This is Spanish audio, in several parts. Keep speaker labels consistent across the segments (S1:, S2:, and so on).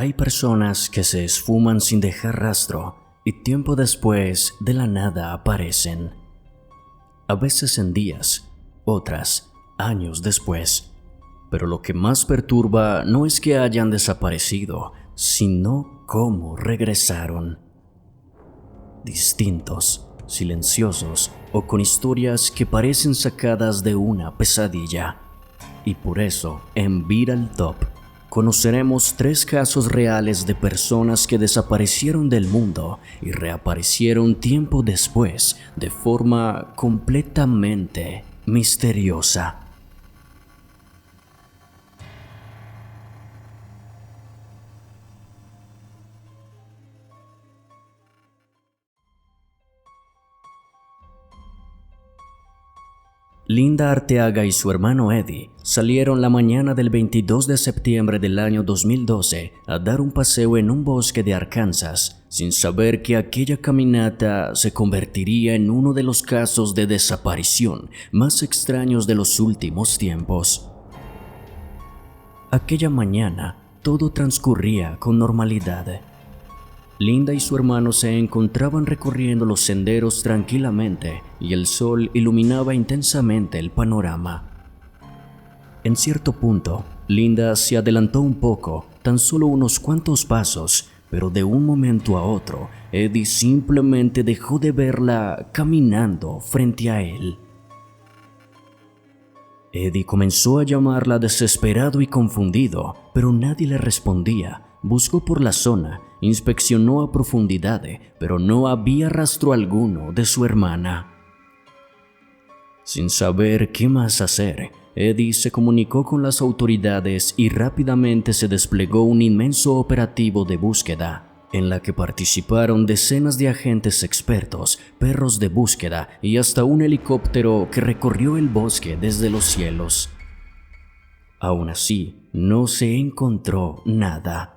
S1: Hay personas que se esfuman sin dejar rastro y tiempo después de la nada aparecen. A veces en días, otras años después. Pero lo que más perturba no es que hayan desaparecido, sino cómo regresaron. Distintos, silenciosos o con historias que parecen sacadas de una pesadilla. Y por eso, en Viral Top, conoceremos 3 casos reales de personas que desaparecieron del mundo y reaparecieron tiempo después de forma completamente misteriosa. Linda Arteaga y su hermano Eddie salieron la mañana del 22 de septiembre del año 2012 a dar un paseo en un bosque de Arkansas, sin saber que aquella caminata se convertiría en uno de los casos de desaparición más extraños de los últimos tiempos. Aquella mañana, todo transcurría con normalidad. Linda y su hermano se encontraban recorriendo los senderos tranquilamente y el sol iluminaba intensamente el panorama. En cierto punto, Linda se adelantó un poco, tan solo unos cuantos pasos, pero de un momento a otro, Eddie simplemente dejó de verla caminando frente a él. Eddie comenzó a llamarla desesperado y confundido, pero nadie le respondía. Buscó por la zona, inspeccionó a profundidad, pero no había rastro alguno de su hermana. Sin saber qué más hacer, Eddie se comunicó con las autoridades y rápidamente se desplegó un inmenso operativo de búsqueda, en la que participaron decenas de agentes expertos, perros de búsqueda y hasta un helicóptero que recorrió el bosque desde los cielos. Aún así, no se encontró nada.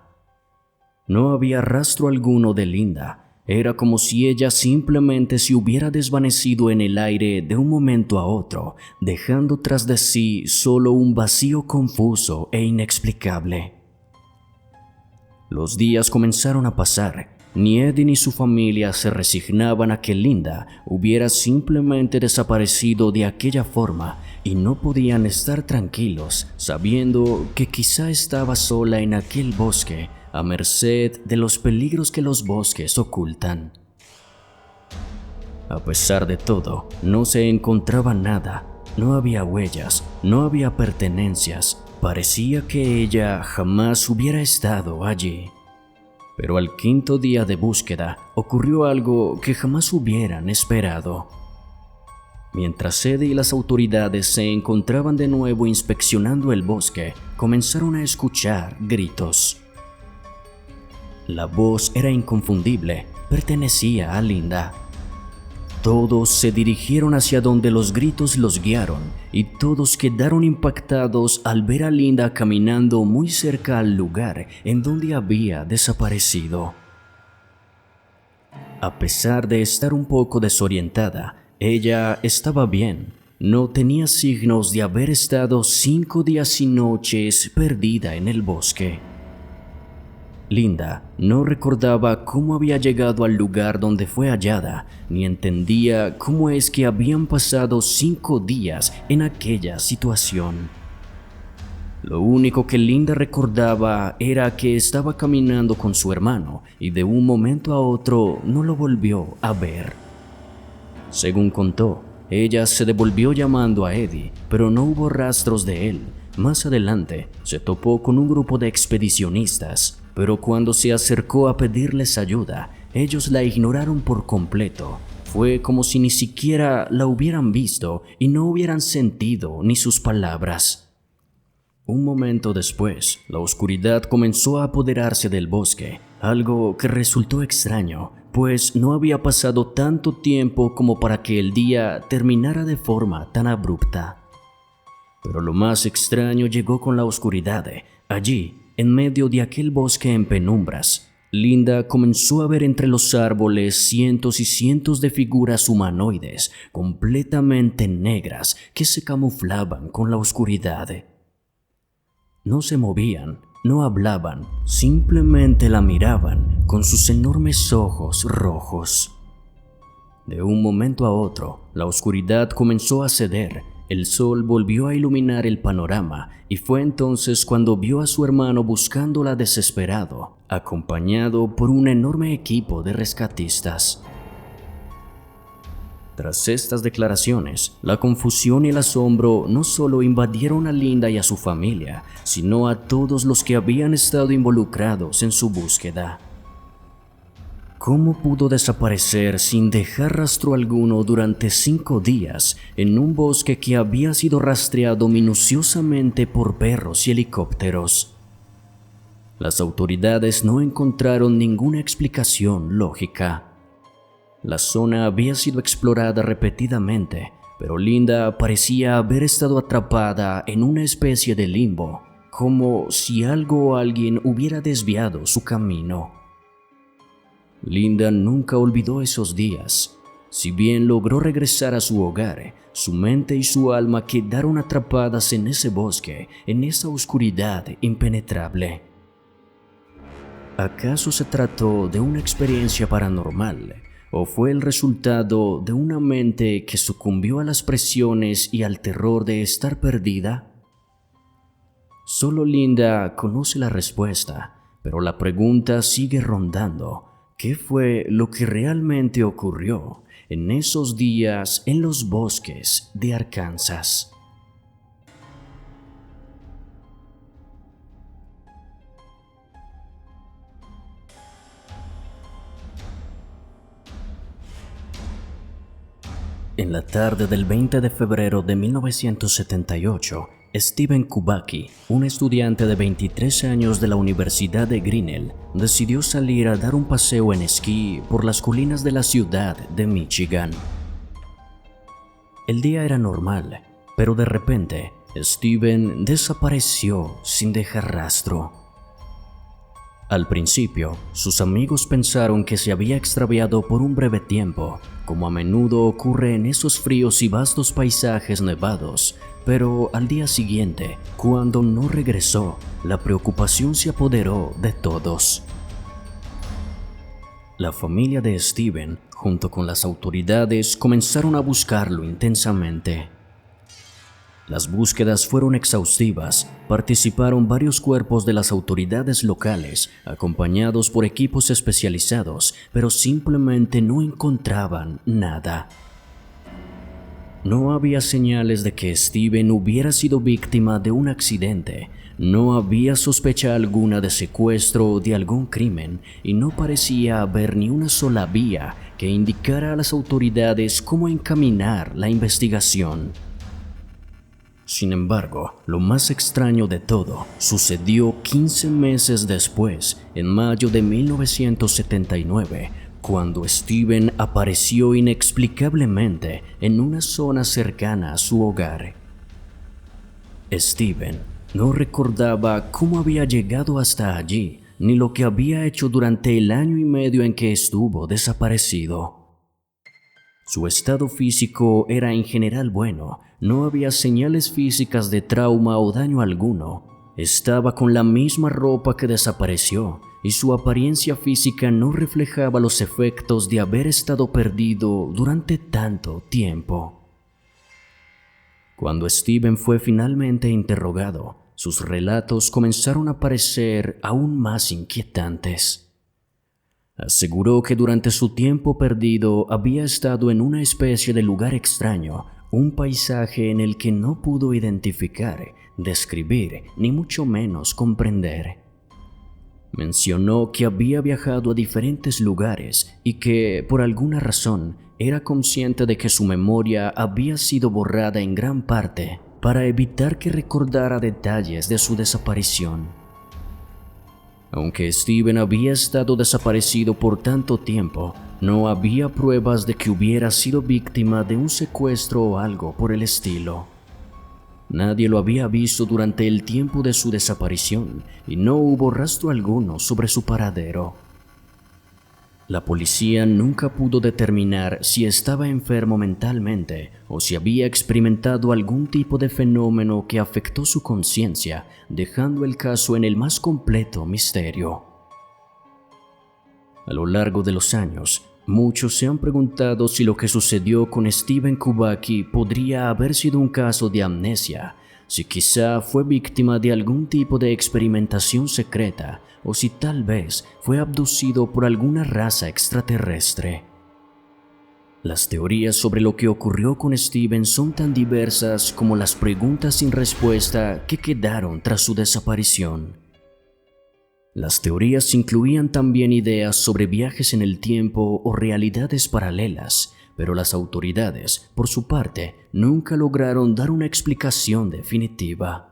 S1: No había rastro alguno de Linda. Era como si ella simplemente se hubiera desvanecido en el aire de un momento a otro, dejando tras de sí solo un vacío confuso e inexplicable. Los días comenzaron a pasar. Ni Eddie ni su familia se resignaban a que Linda hubiera simplemente desaparecido de aquella forma y no podían estar tranquilos sabiendo que quizá estaba sola en aquel bosque a merced de los peligros que los bosques ocultan. A pesar de todo, no se encontraba nada, no había huellas, no había pertenencias. Parecía que ella jamás hubiera estado allí. Pero al 5.º día de búsqueda ocurrió algo que jamás hubieran esperado. Mientras Eddie y las autoridades se encontraban de nuevo inspeccionando el bosque, comenzaron a escuchar gritos. La voz era inconfundible, pertenecía a Linda. Todos se dirigieron hacia donde los gritos los guiaron y todos quedaron impactados al ver a Linda caminando muy cerca al lugar en donde había desaparecido. A pesar de estar un poco desorientada, ella estaba bien. No tenía signos de haber estado 5 días y noches perdida en el bosque. Linda no recordaba cómo había llegado al lugar donde fue hallada, ni entendía cómo es que habían pasado 5 días en aquella situación. Lo único que Linda recordaba era que estaba caminando con su hermano y de un momento a otro no lo volvió a ver. Según contó, ella se devolvió llamando a Eddie, pero no hubo rastros de él. Más adelante, se topó con un grupo de expedicionistas, pero cuando se acercó a pedirles ayuda, ellos la ignoraron por completo. Fue como si ni siquiera la hubieran visto y no hubieran sentido ni sus palabras. Un momento después, la oscuridad comenzó a apoderarse del bosque, algo que resultó extraño, pues no había pasado tanto tiempo como para que el día terminara de forma tan abrupta. Pero lo más extraño llegó con la oscuridad. Allí, en medio de aquel bosque en penumbras, Linda comenzó a ver entre los árboles cientos y cientos de figuras humanoides, completamente negras, que se camuflaban con la oscuridad. No se movían, No hablaban, simplemente la miraban con sus enormes ojos rojos. De un momento a otro, la oscuridad comenzó a ceder, el sol volvió a iluminar el panorama y fue entonces cuando vio a su hermano buscándola desesperado, acompañado por un enorme equipo de rescatistas. Tras estas declaraciones, la confusión y el asombro no solo invadieron a Linda y a su familia, sino a todos los que habían estado involucrados en su búsqueda. ¿Cómo pudo desaparecer sin dejar rastro alguno durante 5 días en un bosque que había sido rastreado minuciosamente por perros y helicópteros? Las autoridades no encontraron ninguna explicación lógica. La zona había sido explorada repetidamente, pero Linda parecía haber estado atrapada en una especie de limbo, como si algo o alguien hubiera desviado su camino. Linda nunca olvidó esos días. Si bien logró regresar a su hogar, su mente y su alma quedaron atrapadas en ese bosque, en esa oscuridad impenetrable. ¿Acaso se trató de una experiencia paranormal o fue el resultado de una mente que sucumbió a las presiones y al terror de estar perdida? Solo Linda conoce la respuesta, pero la pregunta sigue rondando. ¿Qué fue lo que realmente ocurrió en esos días en los bosques de Arkansas? En la tarde del 20 de febrero de 1978, Steven Kubacki, un estudiante de 23 años de la Universidad de Grinnell, decidió salir a dar un paseo en esquí por las colinas de la ciudad de Michigan. El día era normal, pero de repente, Steven desapareció sin dejar rastro. Al principio, sus amigos pensaron que se había extraviado por un breve tiempo, como a menudo ocurre en esos fríos y vastos paisajes nevados, pero al día siguiente, cuando no regresó, la preocupación se apoderó de todos. La familia de Steven, junto con las autoridades, comenzaron a buscarlo intensamente. Las búsquedas fueron exhaustivas, participaron varios cuerpos de las autoridades locales, acompañados por equipos especializados, pero simplemente no encontraban nada. No había señales de que Steven hubiera sido víctima de un accidente, no había sospecha alguna de secuestro o de algún crimen, y no parecía haber ni una sola vía que indicara a las autoridades cómo encaminar la investigación. Sin embargo, lo más extraño de todo sucedió 15 meses después, en mayo de 1979, cuando Steven apareció inexplicablemente en una zona cercana a su hogar. Steven no recordaba cómo había llegado hasta allí, ni lo que había hecho durante el año y medio en que estuvo desaparecido. Su estado físico era en general bueno, no había señales físicas de trauma o daño alguno. Estaba con la misma ropa que desapareció y su apariencia física no reflejaba los efectos de haber estado perdido durante tanto tiempo. Cuando Steven fue finalmente interrogado, sus relatos comenzaron a parecer aún más inquietantes. Aseguró que durante su tiempo perdido había estado en una especie de lugar extraño, un paisaje en el que no pudo identificar, describir, ni mucho menos comprender. Mencionó que había viajado a diferentes lugares y que, por alguna razón, era consciente de que su memoria había sido borrada en gran parte para evitar que recordara detalles de su desaparición. Aunque Steven había estado desaparecido por tanto tiempo, no había pruebas de que hubiera sido víctima de un secuestro o algo por el estilo. Nadie lo había visto durante el tiempo de su desaparición y no hubo rastro alguno sobre su paradero. La policía nunca pudo determinar si estaba enfermo mentalmente o si había experimentado algún tipo de fenómeno que afectó su conciencia, dejando el caso en el más completo misterio. A lo largo de los años, muchos se han preguntado si lo que sucedió con Steven Kubacki podría haber sido un caso de amnesia, si quizá fue víctima de algún tipo de experimentación secreta o si tal vez fue abducido por alguna raza extraterrestre. Las teorías sobre lo que ocurrió con Steven son tan diversas como las preguntas sin respuesta que quedaron tras su desaparición. Las teorías incluían también ideas sobre viajes en el tiempo o realidades paralelas, pero las autoridades, por su parte, nunca lograron dar una explicación definitiva.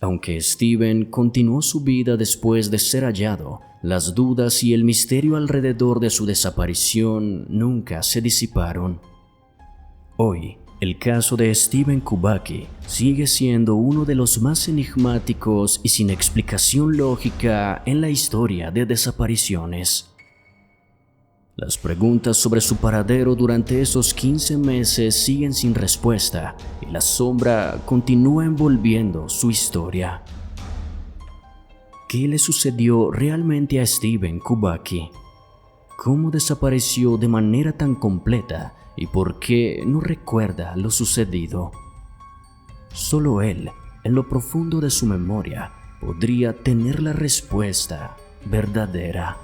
S1: Aunque Steven continuó su vida después de ser hallado, las dudas y el misterio alrededor de su desaparición nunca se disiparon. Hoy, el caso de Steven Kubacki sigue siendo uno de los más enigmáticos y sin explicación lógica en la historia de desapariciones. Las preguntas sobre su paradero durante esos 15 meses siguen sin respuesta y la sombra continúa envolviendo su historia. ¿Qué le sucedió realmente a Steven Kubacki? ¿Cómo desapareció de manera tan completa y por qué no recuerda lo sucedido? Solo él, en lo profundo de su memoria, podría tener la respuesta verdadera.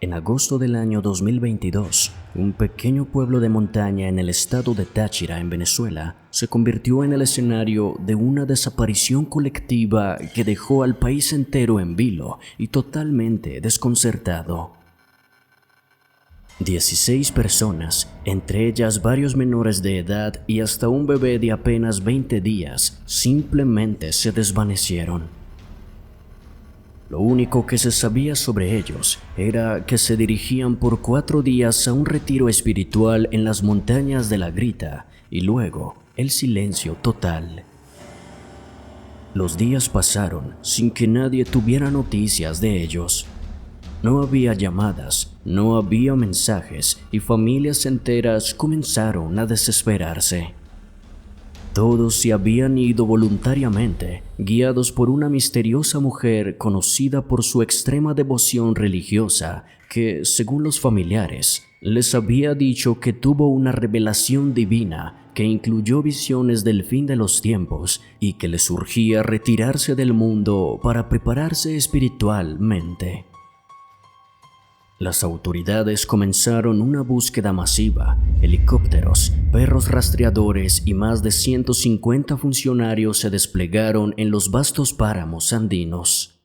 S1: En agosto del año 2022, un pequeño pueblo de montaña en el estado de Táchira, en Venezuela, se convirtió en el escenario de una desaparición colectiva que dejó al país entero en vilo y totalmente desconcertado. 16 personas, entre ellas varios menores de edad y hasta un bebé de apenas 20 días, simplemente se desvanecieron. Lo único que se sabía sobre ellos era que se dirigían por 4 días a un retiro espiritual en las montañas de la Grita y luego el silencio total. Los días pasaron sin que nadie tuviera noticias de ellos. No había llamadas, no había mensajes y familias enteras comenzaron a desesperarse. Todos se habían ido voluntariamente, guiados por una misteriosa mujer conocida por su extrema devoción religiosa, que, según los familiares, les había dicho que tuvo una revelación divina que incluyó visiones del fin de los tiempos y que les urgía retirarse del mundo para prepararse espiritualmente. Las autoridades comenzaron una búsqueda masiva. Helicópteros, perros rastreadores y más de 150 funcionarios se desplegaron en los vastos páramos andinos.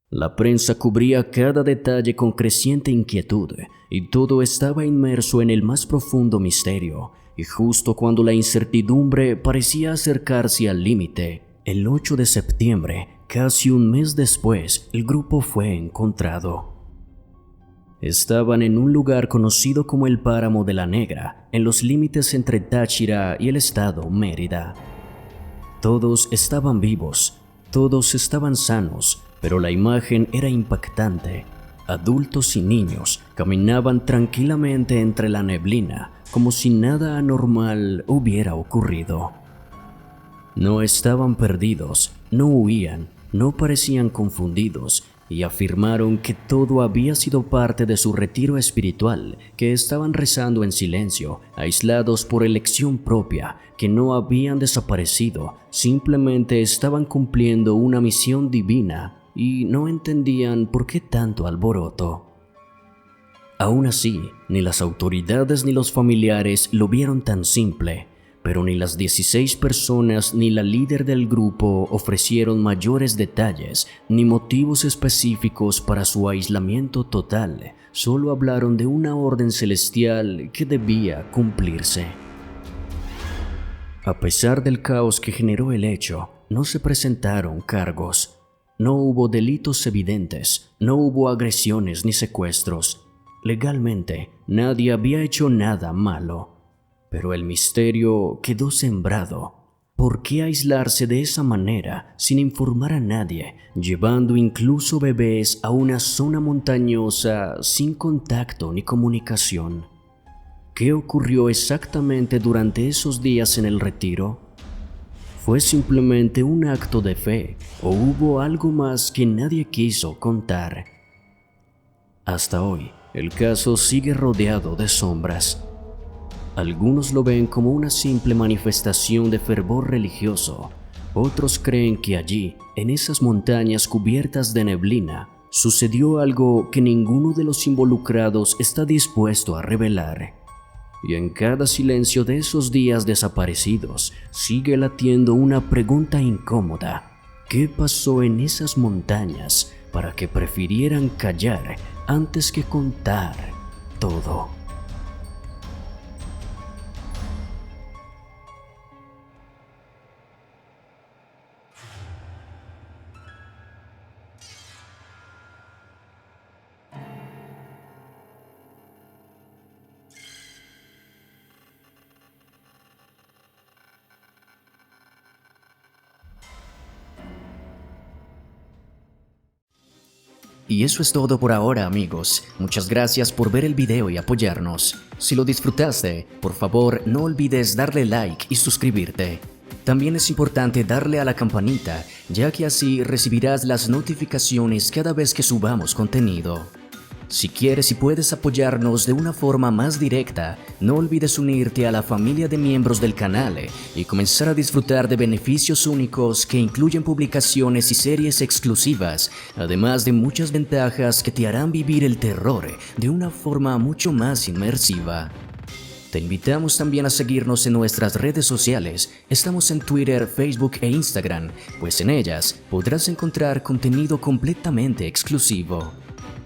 S1: La prensa cubría cada detalle con creciente inquietud y todo estaba inmerso en el más profundo misterio. Y justo cuando la incertidumbre parecía acercarse al límite, el 8 de septiembre, casi un mes después, el grupo fue encontrado. Estaban en un lugar conocido como el Páramo de la Negra, en los límites entre Táchira y el estado Mérida. Todos estaban vivos, todos estaban sanos, pero la imagen era impactante. Adultos y niños caminaban tranquilamente entre la neblina, como si nada anormal hubiera ocurrido. No estaban perdidos, no huían, no parecían confundidos, y afirmaron que todo había sido parte de su retiro espiritual, que estaban rezando en silencio, aislados por elección propia, que no habían desaparecido, simplemente estaban cumpliendo una misión divina y no entendían por qué tanto alboroto. Aún así, ni las autoridades ni los familiares lo vieron tan simple, pero ni las 16 personas ni la líder del grupo ofrecieron mayores detalles ni motivos específicos para su aislamiento total. Solo hablaron de una orden celestial que debía cumplirse. A pesar del caos que generó el hecho, no se presentaron cargos. No hubo delitos evidentes, no hubo agresiones ni secuestros. Legalmente, nadie había hecho nada malo. Pero el misterio quedó sembrado. ¿Por qué aislarse de esa manera sin informar a nadie, llevando incluso bebés a una zona montañosa sin contacto ni comunicación? ¿Qué ocurrió exactamente durante esos días en el retiro? ¿Fue simplemente un acto de fe o hubo algo más que nadie quiso contar? Hasta hoy, el caso sigue rodeado de sombras. Algunos lo ven como una simple manifestación de fervor religioso. Otros creen que allí, en esas montañas cubiertas de neblina, sucedió algo que ninguno de los involucrados está dispuesto a revelar. Y en cada silencio de esos días desaparecidos, sigue latiendo una pregunta incómoda. ¿Qué pasó en esas montañas para que prefirieran callar antes que contar todo?
S2: Y eso es todo por ahora, amigos. Muchas gracias por ver el video y apoyarnos. Si lo disfrutaste, por favor no olvides darle like y suscribirte. También es importante darle a la campanita, ya que así recibirás las notificaciones cada vez que subamos contenido. Si quieres y puedes apoyarnos de una forma más directa, no olvides unirte a la familia de miembros del canal y comenzar a disfrutar de beneficios únicos que incluyen publicaciones y series exclusivas, además de muchas ventajas que te harán vivir el terror de una forma mucho más inmersiva. Te invitamos también a seguirnos en nuestras redes sociales. Estamos en Twitter, Facebook e Instagram, pues en ellas podrás encontrar contenido completamente exclusivo.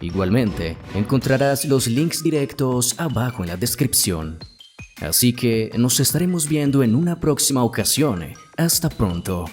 S2: Igualmente, encontrarás los links directos abajo en la descripción. Así que nos estaremos viendo en una próxima ocasión. Hasta pronto.